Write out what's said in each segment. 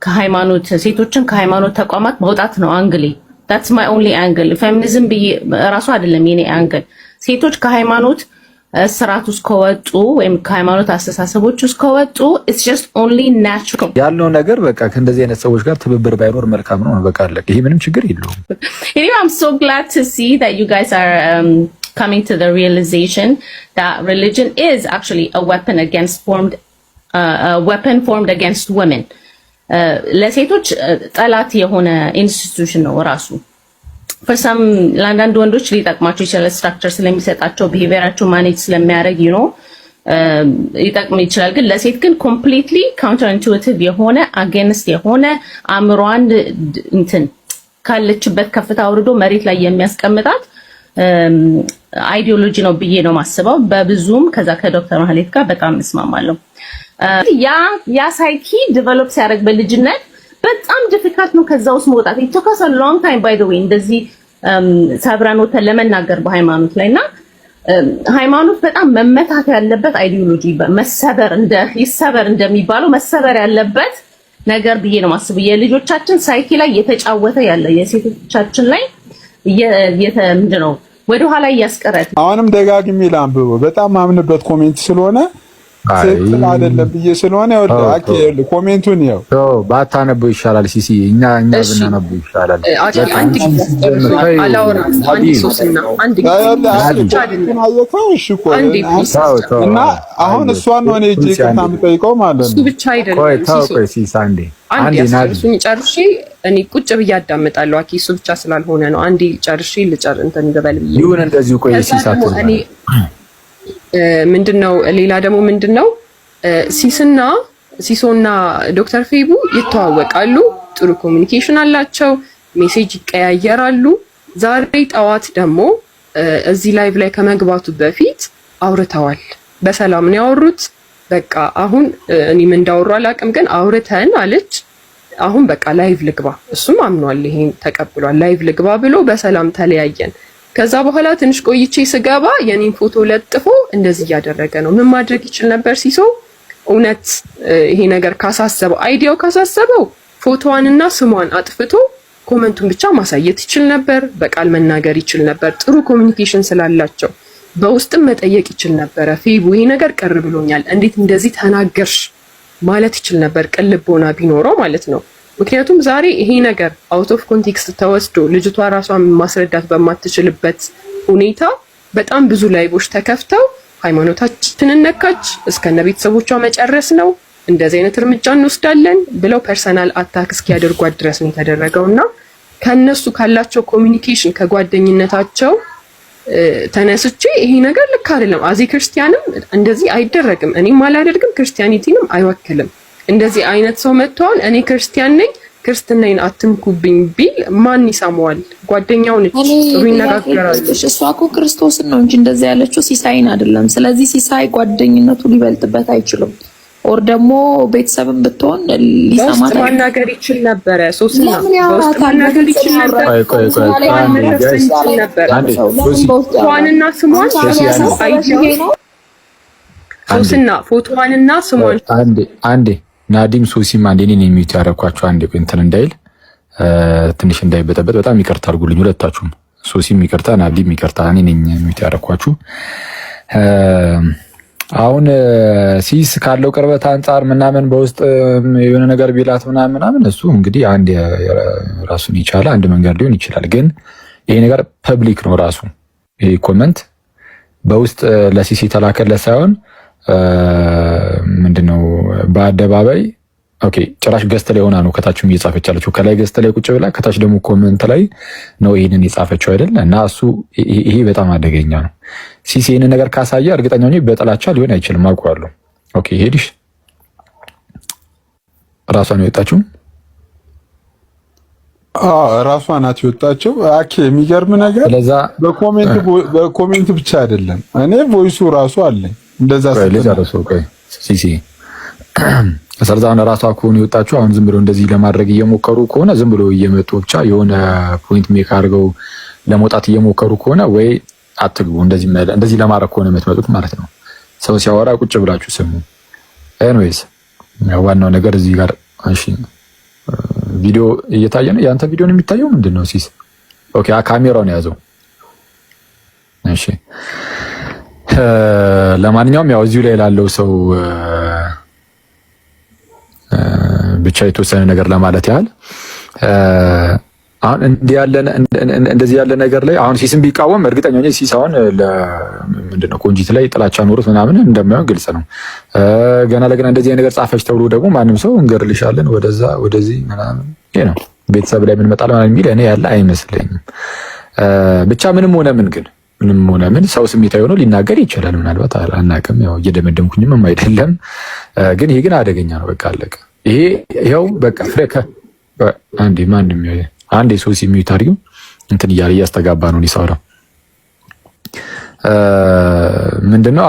ከሃይማኖት ሴቶችን ከሃይማኖት ተቋማት መውጣት ነው አንግሌ። that's my only angle ፌሚኒዝም ራሱ አይደለም የኔ አንግል። ሴቶች ከሃይማኖት ስርዓት ውስጥ ከወጡ ወይም ከሃይማኖት አስተሳሰቦች ውስጥ ከወጡ it's just only natural ያለው ነገር በቃ ከእንደዚህ አይነት ሰዎች ጋር ትብብር ባይኖር መልካም ነው። በቃ አለቀ። ይሄ ምንም ችግር የለውም። Anyway, I'm so glad to see that you guys are coming to the realization that religion is actually a weapon formed against women. ለሴቶች ጠላት የሆነ ኢንስቲትዩሽን ነው ራሱ። for some ለአንዳንድ ወንዶች ሊጠቅማቸው ይችላል፣ ስትራክቸር ስለሚሰጣቸው ቢሄቪየራቸው ማኔጅ ስለሚያደርግ ሊጠቅም ይችላል። ግን ለሴት ግን ኮምፕሊትሊ ካውንተር ኢንቱዊቲቭ የሆነ አጌንስት የሆነ አእምሯን እንትን ካለችበት ከፍታ አውርዶ መሬት ላይ የሚያስቀምጣት አይዲዮሎጂ ነው ብዬ ነው ማስበው በብዙም። ከዛ ከዶክተር ማህሌት ጋር በጣም እስማማለሁ። ያ ሳይኪ ዲቨሎፕ ሲያደርግ በልጅነት በጣም ዲፊካልት ነው ከዛ ውስጥ መውጣት። it took us a long time by the way እንደዚህ ሰብረን ወተን ለመናገር በሃይማኖት ላይና ሃይማኖት በጣም መመታት ያለበት አይዲዮሎጂ ይሰበር እንደሚባለው መሰበር ያለበት ነገር ብዬ ነው ማስበው። የልጆቻችን ሳይኪ ላይ የተጫወተ ያለ የሴቶቻችን ላይ ምንድነው ወደ ኋላ እያስቀረት። አሁንም ደጋግሜ ላንብበው በጣም ማምንበት ኮሜንት ስለሆነ ሴት አይደለም ብዬ ስለሆነ ያው ኮሜንቱን ያው ባታነበው ይሻላል። ሲሲ እኛ ብናነበው ይሻላል። እና አሁን እሷን ነው እኔ እጄ ከታ የምጠይቀው ማለት ነው። እሱ ብቻ አይደለም። አንዴ እሱን ጨርሼ እኔ ቁጭ ብዬ አዳምጣለሁ። አኪ እሱ ብቻ ስላልሆነ ነው። አንዴ ጨርሼ እንትን ልበል ብዬ ይሁን እንደዚህ ቆይ ሲሳቱ ምንድነው ሌላ ደግሞ ምንድነው ሲሶና ዶክተር ፌቡ ይተዋወቃሉ፣ ጥሩ ኮሚኒኬሽን አላቸው፣ ሜሴጅ ይቀያየራሉ። ዛሬ ጠዋት ደግሞ እዚህ ላይቭ ላይ ከመግባቱ በፊት አውርተዋል። በሰላም ነው ያወሩት። በቃ አሁን እኔ ምን እንዳወሩ አላውቅም፣ ግን አውርተን አለች። አሁን በቃ ላይቭ ልግባ፣ እሱም አምኗል፣ ይሄን ተቀብሏል። ላይቭ ልግባ ብሎ በሰላም ተለያየን። ከዛ በኋላ ትንሽ ቆይቼ ስገባ የኔን ፎቶ ለጥፎ እንደዚህ እያደረገ ነው። ምን ማድረግ ይችል ነበር ሲሶ? እውነት ይሄ ነገር ካሳሰበው አይዲያው ካሳሰበው ፎቶዋንና ስሟን አጥፍቶ ኮመንቱን ብቻ ማሳየት ይችል ነበር። በቃል መናገር ይችል ነበር። ጥሩ ኮሚኒኬሽን ስላላቸው በውስጥም መጠየቅ ይችል ነበር። ፌቡ ይሄ ነገር ቅር ብሎኛል፣ እንዴት እንደዚህ ተናገርሽ ማለት ይችል ነበር፣ ቅልቦና ቢኖረው ማለት ነው። ምክንያቱም ዛሬ ይሄ ነገር አውት ኦፍ ኮንቴክስት ተወስዶ ልጅቷ ራሷን ማስረዳት በማትችልበት ሁኔታ በጣም ብዙ ላይቦች ተከፍተው ሃይማኖታችንን ነካች፣ እስከነ ቤተሰቦቿ መጨረስ ነው፣ እንደዚህ አይነት እርምጃ እንወስዳለን ብለው ፐርሰናል አታክ እስኪያደርጓት ድረስ ነው የተደረገውና ከነሱ ካላቸው ኮሚኒኬሽን ከጓደኝነታቸው ተነስቼ ይሄ ነገር ልክ አይደለም። አዚ ክርስቲያንም እንደዚህ አይደረግም፣ እኔም አላደርግም፣ ክርስቲያኒቲንም አይወክልም። እንደዚህ አይነት ሰው መጥቷል። እኔ ክርስቲያን ነኝ ክርስትናዬን አትንኩብኝ ቢል ማን ይሰማዋል? ጓደኛው ነች፣ ጥሩ ይነጋገራሉ። እሷ እኮ ክርስቶስን ነው እንጂ እንደዚህ ያለችው ሲሳይን አይደለም። ስለዚህ ሲሳይ ጓደኝነቱ ሊበልጥበት አይችልም። ኦር ደግሞ ቤተሰብም ብትሆን ሊሰማት ማናገር ይችል ነበረ። ሶስና በውስጥ ማናገር ይችል ነበር። ፎቶዋንና ስሟን ሶስና ፎቶዋንና ስሟን አንዴ ናዲም ሶሲም አንዴ እኔን የሚዩት ያደረኳቸው አንዴ እንትን እንዳይል ትንሽ እንዳይበጠበጥ በጣም ይቅርታ አድርጉልኝ ሁለታችሁም። ሶሲም ይቅርታ፣ ናዲም ይቅርታ። እኔ ነኝ የሚዩት ያደረኳችሁ። አሁን ሲስ ካለው ቅርበት አንጻር ምናምን በውስጥ የሆነ ነገር ቢላት ምናምን እሱ እንግዲህ አንድ ራሱን ይቻላል አንድ መንገድ ሊሆን ይችላል። ግን ይሄ ነገር ፐብሊክ ነው ራሱ። ይሄ ኮመንት በውስጥ ለሲስ የተላከለት ሳይሆን ምንድነው በአደባባይ ኦኬ፣ ጭራሽ ገስት ላይ ሆና ነው ከታችም እየጻፈች ያለችው። ከላይ ገስት ላይ ቁጭ ብላ ከታች ደግሞ ኮመንት ላይ ነው ይሄንን የጻፈችው አይደል? እና እሱ ይሄ በጣም አደገኛ ነው። ሲሲ ይሄንን ነገር ካሳየ እርግጠኛ ነኝ በጥላቻ ሊሆን አይችልም፣ አውቀዋለሁ። ኦኬ፣ ሄድሽ ራሷን የወጣችው ራሷ ናት የወጣችው። አኬ የሚገርም ነገር በኮሜንት ብቻ አይደለም፣ እኔ ቮይሱ ራሱ አለኝ እንደዛ ሲሲ ከሰርዛና ራሷ ከሆነ የወጣችው። አሁን ዝም ብሎ እንደዚህ ለማድረግ እየሞከሩ ከሆነ ዝም ብሎ እየመጡ ብቻ የሆነ ፖይንት ሜክ አድርገው ለመውጣት እየሞከሩ ከሆነ ወይ አትግቡ። እንደዚህ ለማድረግ ከሆነ የምትመጡት ማለት ነው። ሰው ሲያወራ ቁጭ ብላችሁ ስሙ። ኤኒዌይስ ዋናው ነገር እዚህ ጋር እሺ ቪዲዮ እየታየ ነው። ያንተ ቪዲዮ ነው የሚታየው ምንድነው ሲስ? ኦኬ ካሜራውን ያዘው። እሺ ለማንኛውም ያው እዚሁ ላይ ላለው ሰው ብቻ የተወሰነ ነገር ለማለት ያህል አሁን እንደዚህ ያለ ነገር ላይ አሁን ሲስም ቢቃወም እርግጠኛ ነኝ ሲስ አሁን ምንድነው ቆንጂት ላይ ጥላቻ ኖሮት ምናምን እንደማይሆን ግልጽ ነው። ገና ለገና እንደዚህ አይነት ነገር ጻፈች ተብሎ ደግሞ ማንም ሰው እንገርልሻለን ወደዛ ወደዚህ ምናምን ይሄ ነው ቤተሰብ ላይ ምን መጣል ማለት የሚል እኔ ያለ አይመስለኝም። ብቻ ምንም ሆነ ምን ሰው ስሜታዊ ሆኖ ሊናገር ይችላል። ምናልባት አናውቅም፣ ያው እየደመደምኩኝም አይደለም። ግን ይሄ ግን አደገኛ ነው። በቃ አለቀ። ይሄ ይኸው በቃ ፍሬከ አንዴ ሶሲ የሚታሪው እንትን እያለ እያስተጋባ ነው ሊሳውራ ምንድነው?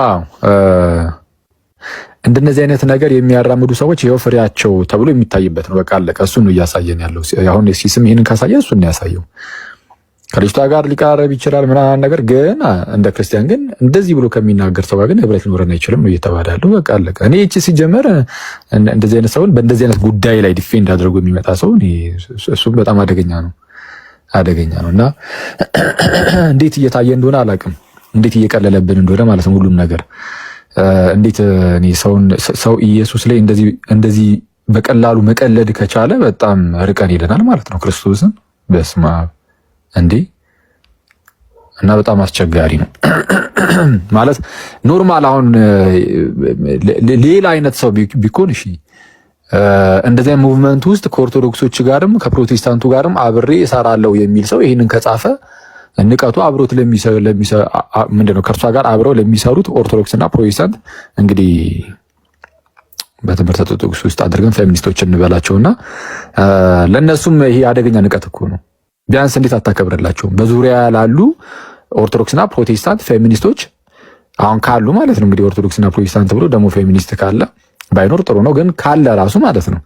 እንደነዚህ አይነት ነገር የሚያራምዱ ሰዎች ይኸው ፍሬያቸው ተብሎ የሚታይበት ነው። በቃ አለቀ። እሱን ነው እያሳየን ያለው። አሁን ሲስም ይሄንን ካሳየ እሱን ነው ያሳየው። ከልጅቷ ጋር ሊቃረብ ይችላል ምናምን ነገር ግን እንደ ክርስቲያን ግን እንደዚህ ብሎ ከሚናገር ሰው ጋር ግን ህብረት ሊኖረን አይችልም ነው እየተባለ ያለው። በቃ አለቀ። እኔ እቺ ሲጀመር እንደዚህ አይነት ሰውን በእንደዚህ አይነት ጉዳይ ላይ ዲፌንድ አድርጎ የሚመጣ ሰው እሱም በጣም አደገኛ ነው እና እንዴት እየታየ እንደሆነ አላውቅም፣ እንዴት እየቀለለብን እንደሆነ ማለት ነው ሁሉም ነገር። እንዴት እኔ ሰው ኢየሱስ ላይ እንደዚህ በቀላሉ መቀለድ ከቻለ በጣም ርቀን ሄደናል ማለት ነው ክርስቶስን በስመ አብ እንዴ! እና በጣም አስቸጋሪ ነው ማለት ኖርማል። አሁን ሌላ አይነት ሰው ቢኮን እሺ እንደዚህ ሙቭመንት ውስጥ ከኦርቶዶክሶች ጋርም ከፕሮቴስታንቱ ጋርም አብሬ እሰራለሁ የሚል ሰው ይሄንን ከጻፈ ንቀቱ አብሮት ምንድነው ከእርሷ ጋር አብረው ለሚሰሩት ኦርቶዶክስና ፕሮቴስታንት እንግዲህ በትምህርት ኦርቶዶክስ ውስጥ አድርገን ፌሚኒስቶች እንበላቸውና ለነሱም ይሄ አደገኛ ንቀት እኮ ነው። ቢያንስ እንዴት አታከብረላቸውም? በዙሪያ ላሉ ኦርቶዶክስና ፕሮቴስታንት ፌሚኒስቶች አሁን ካሉ ማለት ነው እንግዲህ ኦርቶዶክስና ፕሮቴስታንት ብሎ ደግሞ ፌሚኒስት ካለ ባይኖር ጥሩ ነው፣ ግን ካለ ራሱ ማለት ነው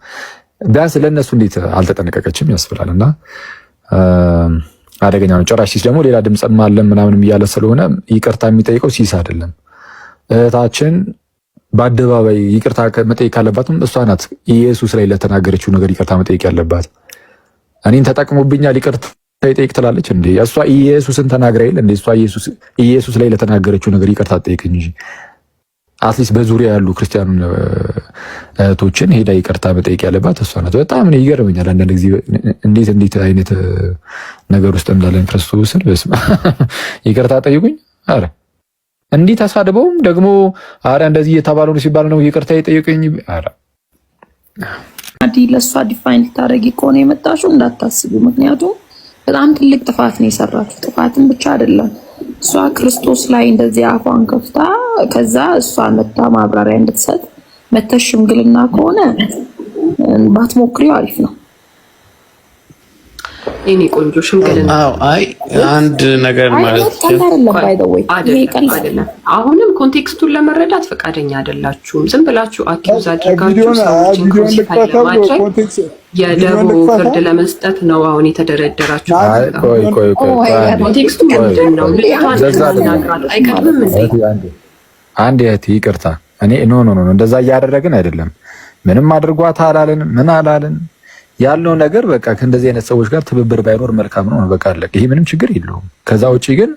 ቢያንስ ለነሱ እንዴት አልተጠነቀቀችም ያስብላልና አደገኛ ነው። ጭራሽ ሲስ ደግሞ ሌላ ድምጽም አለን ምናምን እያለ ስለሆነ ይቅርታ የሚጠይቀው ሲስ አይደለም። እህታችን በአደባባይ ይቅርታ መጠየቅ ካለባትም እሷ ናት። ኢየሱስ ላይ ለተናገረችው ነገር ይቅርታ መጠየቅ ያለባት። እኔን ተጠቅሞብኛል ይቅርታ ይጠይቅ ትላለች እንዴ? እሷ ኢየሱስን ተናግራ ይል እንዴ? እሷ ኢየሱስ ላይ ለተናገረችው ነገር ይቅርታ ጠይቅ እንጂ አትሊስት በዙሪያ ያሉ ክርስቲያኑ እህቶችን ሄዳ ይቅርታ መጠየቅ ያለባት እሷ ናት። በጣም ነው ይገርመኛል አንዳንድ ጊዜ እንዴት አይነት ነገር ውስጥ እንዳለን ክርስቶስን በስመ ይቅርታ ጠይቁኝ። አረ እንዲህ ተሳድበውም ደግሞ አረ እንደዚህ እየተባለው ነው ሲባል ነው ይቅርታ ይጠይቁኝ። አረ አዲ ለሷ ዲፋይን ታረጊ ከሆነ የመጣሽው እንዳታስቡ። ምክንያቱም በጣም ትልቅ ጥፋት ነው የሰራችው። ጥፋትን ብቻ አይደለም እሷ ክርስቶስ ላይ እንደዚህ አፏን ከፍታ ከዛ እሷ መታ ማብራሪያ እንድትሰጥ መተሽ ሽምግልና ከሆነ ባትሞክሪው አሪፍ ነው። የኔ ቆንጆ ሽምግልና አይ አንድ ነገር ማለት አይደለም። አሁንም ኮንቴክስቱን ለመረዳት ፈቃደኛ አይደላችሁም። ዝም ብላችሁ አኪውዝ አድርጋችሁ ሰዎችን ክሩሲፋይ ለማድረግ የደቦ ፍርድ ለመስጠት ነው አሁን የተደረደራችሁ። ኮንቴክስቱ ምንድን ነው? አይቀርም እንዴ? አንድ እህት ይቅርታ፣ እኔ ኖ እንደዛ እያደረግን አይደለም። ምንም አድርጓት አላልን፣ ምን አላልን ያለው ነገር በቃ ከእንደዚህ አይነት ሰዎች ጋር ትብብር ባይኖር መልካም ነው። በቃ አለቀ። ይሄ ምንም ችግር የለውም። ከዛ ውጪ ግን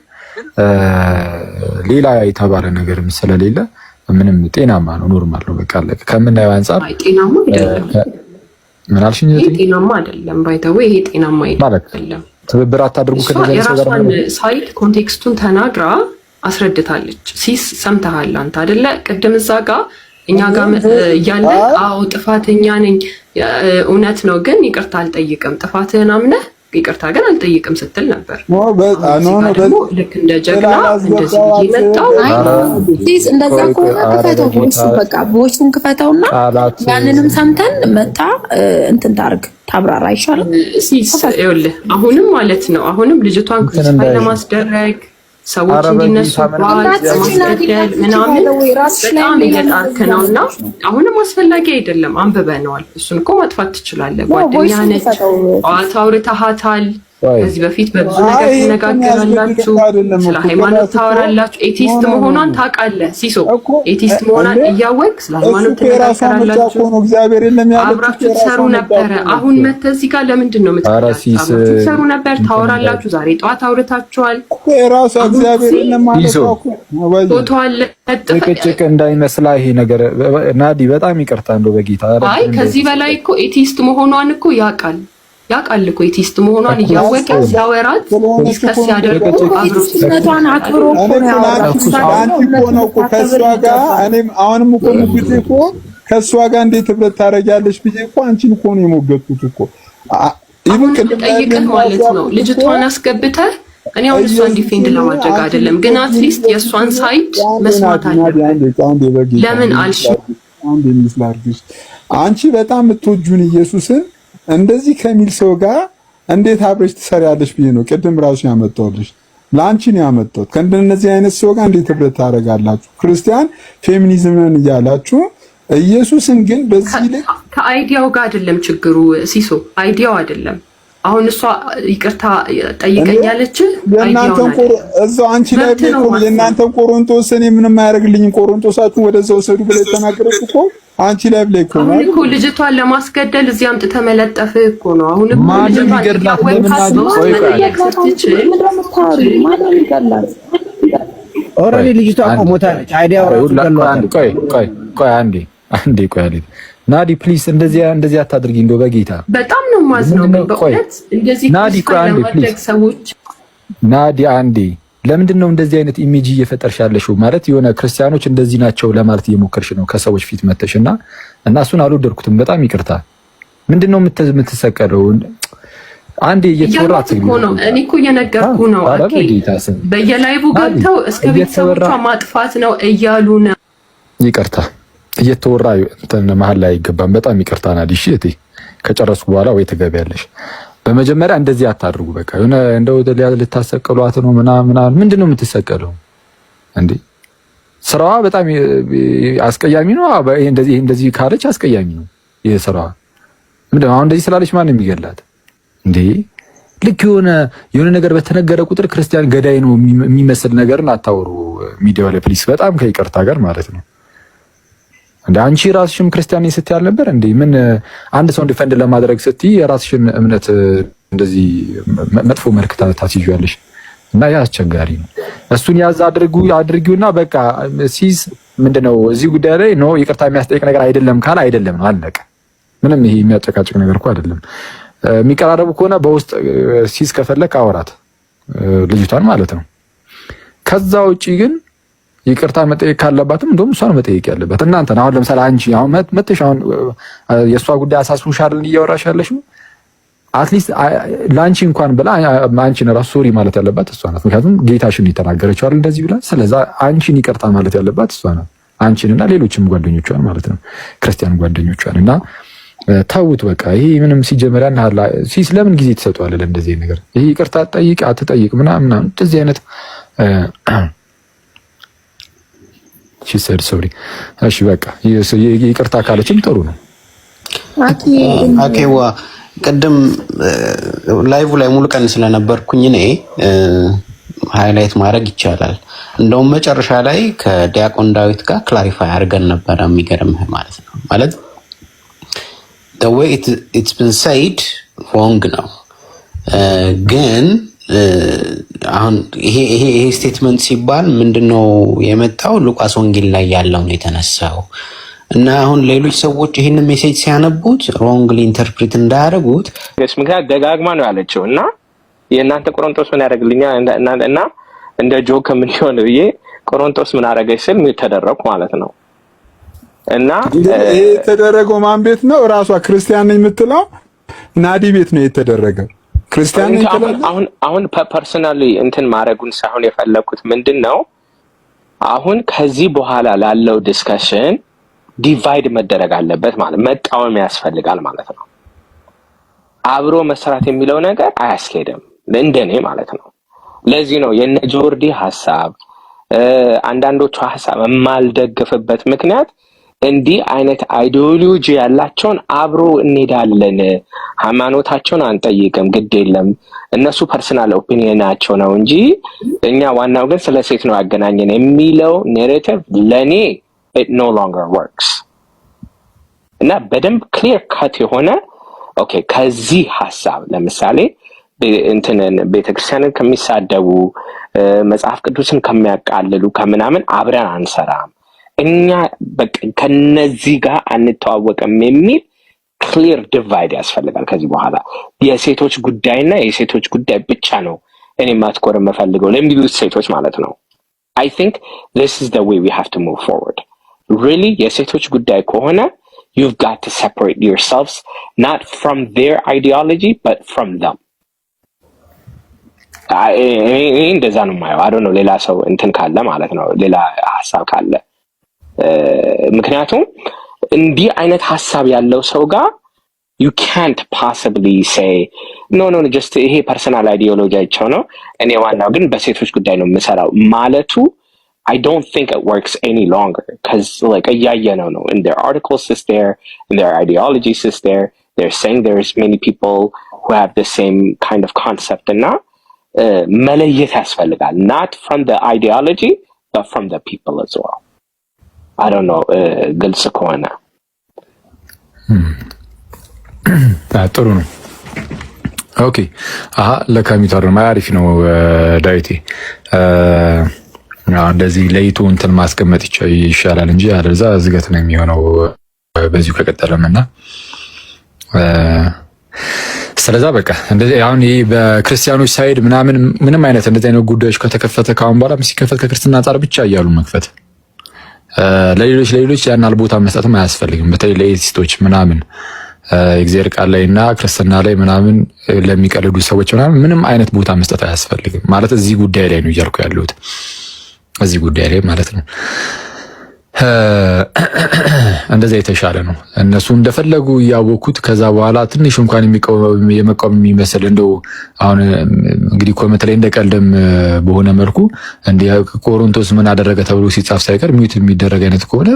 ሌላ የተባለ ነገር ስለሌለ ምንም ጤናማ ነው፣ ኖርማል ነው። በቃ አለቀ። ከምናየው አንፃር ጤናማ አይደለም። ምን አልሽኝ? ጤናማ አይደለም። ባይተው ይሄ ጤናማ አይደለም። ትብብር አታድርጉ ከነዚህ ሰው ጋር የራሷን ሳይድ ኮንቴክስቱን ተናግራ አስረድታለች። ሲስ ሰምተሃል አንተ አይደለ? ቅድም እዛ ጋር እኛ ጋር እያለ አዎ ጥፋተኛ ነኝ እውነት ነው ግን ይቅርታ አልጠይቅም፣ ጥፋትህን አምነህ ይቅርታ ግን አልጠይቅም ስትል ነበር። ልክ እንደ ጀግና እንደዚህ ይመጣው እንደዛ ከሆነ ክፈተው፣ በቃ ቮይሱን ክፈተውና ያንንም ሰምተን መጣ እንትን ታርግ ታብራራ አይሻልም? ይኸውልህ አሁንም ማለት ነው አሁንም ልጅቷን ክሩሲፋይ ለማስደረግ ሰዎች እንዲነሱባት ለማስገደል ምናምን በጣም እየጣርክ ነውና አሁንም አስፈላጊ አይደለም። አንብበነዋል። እሱን እኮ ማጥፋት ትችላለህ። ጓደኛ ነች፣ ጠዋት አውርተሃታል። ከዚህ በፊት በብዙ ነገር ትነጋገራላችሁ፣ ስለ ሃይማኖት ታወራላችሁ። ኤቲስት መሆኗን ታውቃለህ ሲሶ። ኤቲስት መሆኗን እያወቅህ ስለ ሃይማኖት ትነጋገራላችሁ፣ አብራችሁ ትሰሩ ነበረ። አሁን መተህ እዚህ ጋር ለምንድን ነው የምትሰሩ? ትሰሩ ነበር፣ ታወራላችሁ። ዛሬ ጠዋት አውርታችኋል። ራሱ እግዚአብሔር ለማለት ፎቶ አለ። ጭቅጭቅ እንዳይመስላ ይሄ ነገር ናዲ፣ በጣም ይቅርታ እንደው በጌታ። አይ ከዚህ በላይ እኮ ኤቲስት መሆኗን እኮ ያውቃል እኮ ኤቲስት መሆኗን እያወቀ ሲያወራት ዲስከስ ያደርጉ አብሮነቷን አክብሮ ነው ከሷ ጋር እኔም አሁንም እኮ ንግድ እኮ ከሷ ጋር እንዴት ህብረት ታረጋለሽ ብዬ እኮ አንቺን እኮ ነው የሞገትኩት እኮ ይሁን ጠይቀህ ማለት ነው። ልጅቷን አስገብተህ እኔ አሁን እሷን ዲፌንድ ለማድረግ አይደለም፣ ግን አትሊስት የእሷን ሳይድ መስማት አለበት። ለምን አልሽ? አንቺ በጣም የምትወጁን ኢየሱስን እንደዚህ ከሚል ሰው ጋር እንዴት አብረሽ ትሰሪያለሽ ብዬ ነው ቅድም ራሱ ያመጣሁልሽ። ላንቺ ነው ያመጣሁት። ከእንደነዚህ አይነት ሰው ጋር እንዴት ህብረት ታረጋላችሁ? ክርስቲያን ፌሚኒዝምን እያላችሁ ኢየሱስን ግን በዚህ ልክ ከአይዲያው ጋር አይደለም ችግሩ ሲሶ፣ አይዲያው አይደለም። አሁን እሷ ይቅርታ ጠይቀኛለች። የእናንተን እዛው አንቺ ላይ የእናንተን ቆሮንቶስ እኔ ምንም አያደርግልኝም፣ ቆሮንቶሳችሁን ወደዛው ሰዱ ብለሽ ተናገረች እኮ አንቺ ላይ ብለህ እኮ ነው እኮ ልጅቷን ለማስገደል እዚህ አምጥተህ መለጠፍህ እኮ ነው። አሁን እኮ ልጅቷን ይገድላት ኦሬዲ ልጅቷ ሞታለች። አይዲያው ቆይ ናዲ ፕሊዝ፣ እንደዚህ አታድርጊ እንደው በጌታ በጣም ነው ማዝነው በእውነት። እንደዚህ ናዲ ለማድረግ ሰዎች ናዲ አንዴ ለምንድን ነው እንደዚህ አይነት ኢሜጅ እየፈጠርሽ ያለሽው? ማለት የሆነ ክርስቲያኖች እንደዚህ ናቸው ለማለት እየሞከርሽ ነው ከሰዎች ፊት መተሽና እሱን አልወደድኩትም። በጣም ይቅርታ። ምንድን ነው የምትሰቀለው? አንዴ እየተወራት ነው። እኔ እኮ እየነገርኩ ነው። በየላይቡ ገብተው እስከ ቤተሰቦቿ ማጥፋት ነው እያሉ ነው። ይቅርታ እየተወራ እንትን መሀል ላይ አይገባም። በጣም ይቅርታ ናዲ። እሺ እቴ ከጨረስኩ በኋላ ወይ ትገቢያለሽ። በመጀመሪያ እንደዚህ አታድርጉ። በቃ የሆነ እንደው ልታሰቀሏት ነው ምናምን። ምንድን ነው የምትሰቀለው እንዴ? ስራዋ በጣም አስቀያሚ ነው። እንደዚህ ካለች አስቀያሚ ነው ይሄ ስራዋ። ምንድን ነው አሁን እንደዚህ ስላለች ማን የሚገላት እንዴ? ልክ የሆነ ነገር በተነገረ ቁጥር ክርስቲያን ገዳይ ነው የሚመስል ነገርን አታወሩ ሚዲያው ላይ ፕሊስ። በጣም ከይቅርታ ጋር ማለት ነው። እንደ አንቺ ራስሽም ክርስቲያን ስትይ አልነበር እንዴ? ምን አንድ ሰው ዲፌንድ ለማድረግ ስትይ የራስሽን እምነት እንደዚህ መጥፎ መልክ ታስይዣለሽ እና ያ አስቸጋሪ ነው። እሱን ያዝ አድርጊውና በቃ ሲዝ ምንድነው እዚህ ጉዳይ ላይ ነው ይቅርታ የሚያስጠይቅ ነገር አይደለም ካለ አይደለም ነው አለቀ። ምንም ይሄ የሚያጨቃጭቅ ነገር እኮ አይደለም። የሚቀራረቡ ከሆነ በውስጥ ሲዝ ከፈለክ አወራት ልጅቷን ማለት ነው። ከዛ ውጪ ግን ይቅርታ መጠየቅ ካለባትም እንደውም እሷን መጠየቅ ያለበት እናንተ ነው። አሁን ለምሳሌ አንቺ አሁን መጥተሽ አሁን የእሷ ጉዳይ አሳስቦሻል እያወራሽ ያለሽው አትሊስት ላንቺ እንኳን ብላ አንቺን ራሱ ሶሪ ማለት ያለባት እሷ ናት። ምክንያቱም ጌታሽን የተናገረችው አይደል እንደዚህ ብላ። ስለዚህ አንቺን ይቅርታ ማለት ያለባት እሷ ናት። አንቺንና ሌሎችም ጓደኞቿን ማለት ነው ክርስቲያን ጓደኞቿን እና ታውት በቃ ይሄ ምንም ሲጀመር ያናላ ሲስ ለምን ጊዜ ትሰጧለህ ለእንደዚህ ነገር? ይሄ ይቅርታ ጠይቅ አትጠይቅ ምናምን እንደዚህ አይነት she said sorry እሺ በቃ ይቅርታ ካለችም ጥሩ ነው። አኬዋ ቅድም ላይቭ ላይ ሙሉ ቀን ስለነበርኩኝ እኔ ሃይላይት ማድረግ ይቻላል። እንደውም መጨረሻ ላይ ከዲያቆን ዳዊት ጋር ክላሪፋይ አድርገን ነበር። የሚገርምህ ማለት ነው ማለት the way it's been said wrong ነው ግን አሁን ይሄ ስቴትመንት ሲባል ምንድነው የመጣው? ሉቃስ ወንጌል ላይ ያለው ነው የተነሳው እና አሁን ሌሎች ሰዎች ይሄንን ሜሴጅ ሲያነቡት ሮንግሊ ኢንተርፕሬት እንዳያደርጉት ምክንያት ደጋግማ ነው ያለችው እና የእናንተ ቆሮንቶስ ምን ያደርግልኛል እና እንደ ጆክ ምን ይሆን ብዬ ቆሮንቶስ ምን አደረገች ስል ምን ተደረኩ ማለት ነው። እና ይሄ የተደረገው ማን ቤት ነው? ራሷ ክርስቲያን ነኝ የምትለው ናዲ ቤት ነው የተደረገው። ክርስቲያን አሁን ፐርሰናሊ እንትን ማድረጉን ሳይሆን የፈለኩት ምንድነው አሁን ከዚህ በኋላ ላለው ዲስከሽን ዲቫይድ መደረግ አለበት ማለት መቃወም ያስፈልጋል ማለት ነው። አብሮ መስራት የሚለው ነገር አያስኬድም እንደኔ ማለት ነው። ለዚህ ነው የነ ጆርዲ ሐሳብ አንዳንዶቹ ሐሳብ የማልደግፍበት ምክንያት እንዲህ አይነት አይዲዮሎጂ ያላቸውን አብሮ እንሄዳለን፣ ሃይማኖታቸውን አንጠይቅም፣ ግድ የለም እነሱ ፐርሰናል ኦፒኒየናቸው ነው እንጂ እኛ ዋናው ግን ስለ ሴት ነው ያገናኘን የሚለው ኔሬቲቭ ለኔ it no longer works። እና በደንብ ክሊር ካት የሆነ ኦኬ ከዚህ ሐሳብ ለምሳሌ እንትንን ቤተክርስቲያንን ከሚሳደቡ መጽሐፍ ቅዱስን ከሚያቃልሉ ከምናምን አብረን አንሰራም፣ እኛ በቃ ከነዚህ ጋር አንተዋወቅም የሚል ክሊር ዲቫይድ ያስፈልጋል። ከዚህ በኋላ የሴቶች ጉዳይና የሴቶች ጉዳይ ብቻ ነው እኔ ማትኮር የምፈልገው ለሚሉት ሴቶች ማለት ነው። I think this is the way we have to move forward. Really የሴቶች ጉዳይ ከሆነ you've got to separate yourselves not from their ideology but from them. እንደዛ ነው የማየው። I don't know ሌላ ሰው እንትን ካለ ማለት ነው ሌላ ሐሳብ ካለ ምክንያቱም እንዲህ አይነት ሐሳብ ያለው ሰው ጋር you can't possibly say no just ይሄ ፐርሰናል አይዲዮሎጂያቸው ነው እኔ ዋናው ግን በሴቶች ጉዳይ ነው የምሰራው ማለቱ I don't think it works any longer because like እያየነው ነው in their articles is there, in their ideologies is there, they're saying there's many people who have the same kind of concept እና መለየት ያስፈልጋል not from the ideology but from the people as well. I don't know ግልጽ ከሆነ ጥሩ ነው። ኦኬ ለካሚታር ማሪፍ ነው ዳዊቴ እንደዚህ ለይቶ እንትን ማስቀመጥ ይሻላል እንጂ አለዛ ዝገት ነው የሚሆነው በዚሁ ከቀጠለምና ስለዛ በቃ እንደዚህ አሁን ይሄ በክርስቲያኖች ሳይድ ምንም አይነት እንደዚህ አይነት ጉዳዮች ከተከፈተ ካሁን በኋላ ሲከፈት ከክርስትና አንጻር ብቻ እያሉ መክፈት ለሌሎች ያን አልቦታ መስጠትም አያስፈልግም። በተለይ ለኤቲስቶች ምናምን እግዚአብሔር ቃል ላይና ክርስትና ላይ ምናምን ለሚቀልዱ ሰዎች ምንም አይነት ቦታ መስጠት አያስፈልግም። ማለት እዚህ ጉዳይ ላይ ነው እያልኩ ያለሁት እዚህ ጉዳይ ላይ ማለት ነው። እንደዛ የተሻለ ነው። እነሱ እንደፈለጉ ያወኩት ከዛ በኋላ ትንሽ እንኳን የመቃወም የሚመስል እንደው አሁን እንግዲህ ኮሜንት ላይ እንደቀልደም በሆነ መልኩ እንደ ቆሮንቶስ ምን አደረገ ተብሎ ሲጻፍ ሳይቀር ሚዩት የሚደረግ አይነት ከሆነ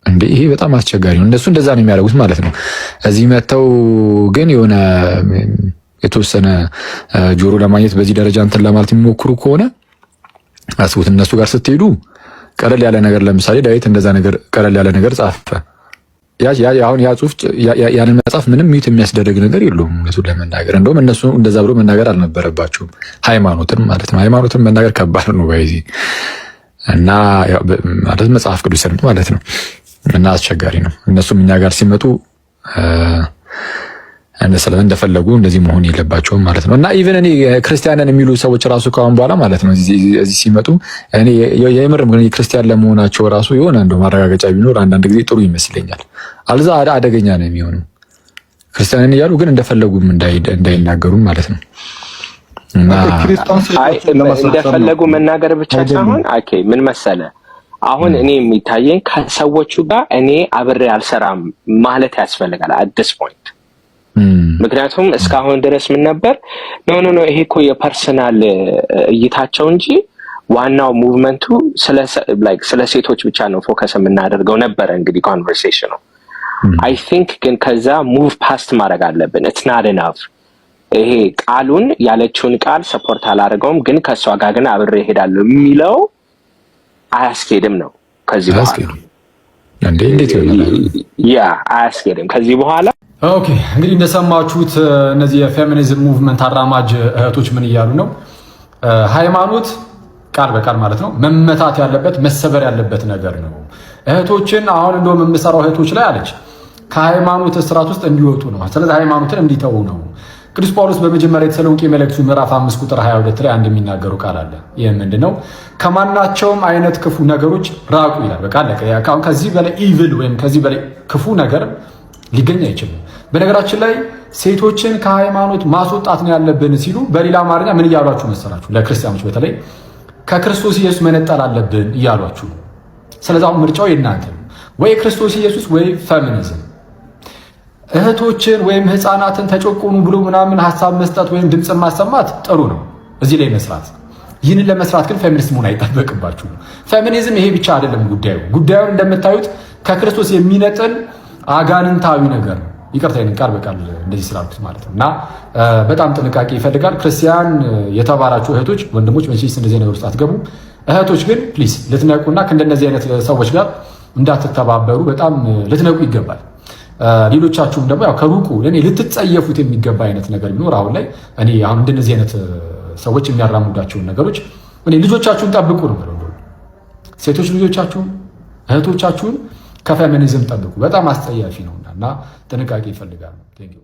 እንዴ ይሄ በጣም አስቸጋሪ ነው። እነሱ እንደዛ ነው የሚያደርጉት ማለት ነው። እዚህ መተው ግን የሆነ የተወሰነ ጆሮ ለማግኘት በዚህ ደረጃ እንትን ለማለት የሚሞክሩ ከሆነ አስቡት። እነሱ ጋር ስትሄዱ ቀለል ያለ ነገር ለምሳሌ ዳዊት እንደዛ ነገር ቀለል ያለ ነገር ጻፈ። አሁን ያ ጽሁፍ ያንን መጻፍ ምንም ሚዩት የሚያስደርግ ነገር የለውም እነሱ ለመናገር። እንደውም እነሱ እንደዛ ብሎ መናገር አልነበረባቸውም። ሃይማኖትን ማለት ነው። ሃይማኖትን መናገር ከባድ ነው ባይዚ እና ማለት መጽሐፍ ቅዱስ ማለት ነው እና አስቸጋሪ ነው። እነሱም እኛ ጋር ሲመጡ እንደፈለጉ እንደዚህ መሆን የለባቸውም ማለት ነው። እና ኢቭን እኔ ክርስቲያንን የሚሉ ሰዎች ራሱ ካሁን በኋላ ማለት ነው እዚህ ሲመጡ እኔ የምርም ግን ክርስቲያን ለመሆናቸው ራሱ የሆነ እንደው ማረጋገጫ ቢኖር አንዳንድ ጊዜ ጥሩ ይመስለኛል። አልዛ አደገኛ ነው የሚሆነው ክርስቲያንን እያሉ ግን እንደፈለጉም እንዳይናገሩም ማለት ነው። እና እንደፈለጉ መናገር ብቻ ሳይሆን ኦኬ ምን መሰለ አሁን እኔ የሚታየኝ ከሰዎቹ ጋር እኔ አብሬ አልሰራም ማለት ያስፈልጋል at this point። ምክንያቱም እስካሁን ድረስ ምን ነበር ኖ ይሄ እኮ የፐርሰናል እይታቸው እንጂ ዋናው ሙቭመንቱ ስለ ሴቶች ብቻ ነው ፎከስ የምናደርገው ነበር እንግዲህ ኮንቨርሴሽኑ። I think ግን ከዛ ሙቭ ፓስት ማድረግ አለብን። it's not enough ይሄ ቃሉን ያለችውን ቃል ሰፖርት አላደርገውም ግን ከሷ ጋር ግን አብሬ እሄዳለሁ የሚለው አያስኬድም ነው ከዚህ በኋላ እንዴት ይሆናል? አያስኬድም ከዚህ በኋላ። ኦኬ እንግዲህ እንደሰማችሁት እነዚህ የፌሚኒዝም ሙቭመንት አራማጅ እህቶች ምን እያሉ ነው? ሃይማኖት ቃል በቃል ማለት ነው መመታት ያለበት መሰበር ያለበት ነገር ነው። እህቶችን አሁን እንደውም የምሰራው እህቶች ላይ አለች ከሃይማኖት እስራት ውስጥ እንዲወጡ ነው። ስለዚህ ሃይማኖትን እንዲተው ነው። ቅዱስ ጳውሎስ በመጀመሪያ የተሰሎንቄ መልእክቱ ምዕራፍ 5 ቁጥር 22 ላይ አንድ የሚናገረው ቃል አለ። ይሄ ምንድነው? ከማናቸውም አይነት ክፉ ነገሮች ራቁ ይላል። በቃ ከዚህ በላይ ኢቪል ወይም ከዚህ በላይ ክፉ ነገር ሊገኝ አይችልም። በነገራችን ላይ ሴቶችን ከሃይማኖት ማስወጣት ነው ያለብን ሲሉ በሌላ አማርኛ ምን እያሏችሁ መሰላችሁ? ለክርስቲያኖች በተለይ ከክርስቶስ ኢየሱስ መነጠል አለብን እያሏችሁ። ስለዚህ አሁን ምርጫው የእናንተ ነው፣ ወይ ክርስቶስ ኢየሱስ ወይ ፌሚኒዝም። እህቶችን ወይም ህፃናትን ተጨቆኑ ብሎ ምናምን ሀሳብ መስጠት ወይም ድምፅን ማሰማት ጥሩ ነው፣ እዚህ ላይ መስራት። ይህንን ለመስራት ግን ፌሚኒስት መሆን አይጠበቅባችሁም። ፌሚኒዝም ይሄ ብቻ አይደለም ጉዳዩን እንደምታዩት ከክርስቶስ የሚነጥል አጋንንታዊ ነገር ነው። ይቅርታ ይሄን ቃል በቃል እንደዚህ ስላልኩት ማለት ነው። እና በጣም ጥንቃቄ ይፈልጋል። ክርስቲያን የተባላችሁ እህቶች፣ ወንድሞች መቼስ እንደዚህ ነገር ውስጥ አትገቡ። እህቶች ግን ፕሊዝ ልትነቁና ከእንደነዚህ አይነት ሰዎች ጋር እንዳትተባበሩ በጣም ልትነቁ ይገባል። ሌሎቻችሁም ደግሞ ያው ከሩቁ ለኔ ልትጸየፉት የሚገባ አይነት ነገር ቢኖር አሁን ላይ እኔ አሁን እንደነዚህ አይነት ሰዎች የሚያራምዷቸውን ነገሮች እኔ ልጆቻችሁን ጠብቁ ነው ማለት ነው። ሴቶች ልጆቻችሁን እህቶቻችሁን ከፌሚኒዝም ጠብቁ። በጣም አስጠያፊ ነውና ጥንቃቄ ይፈልጋል። ቴንክ ዩ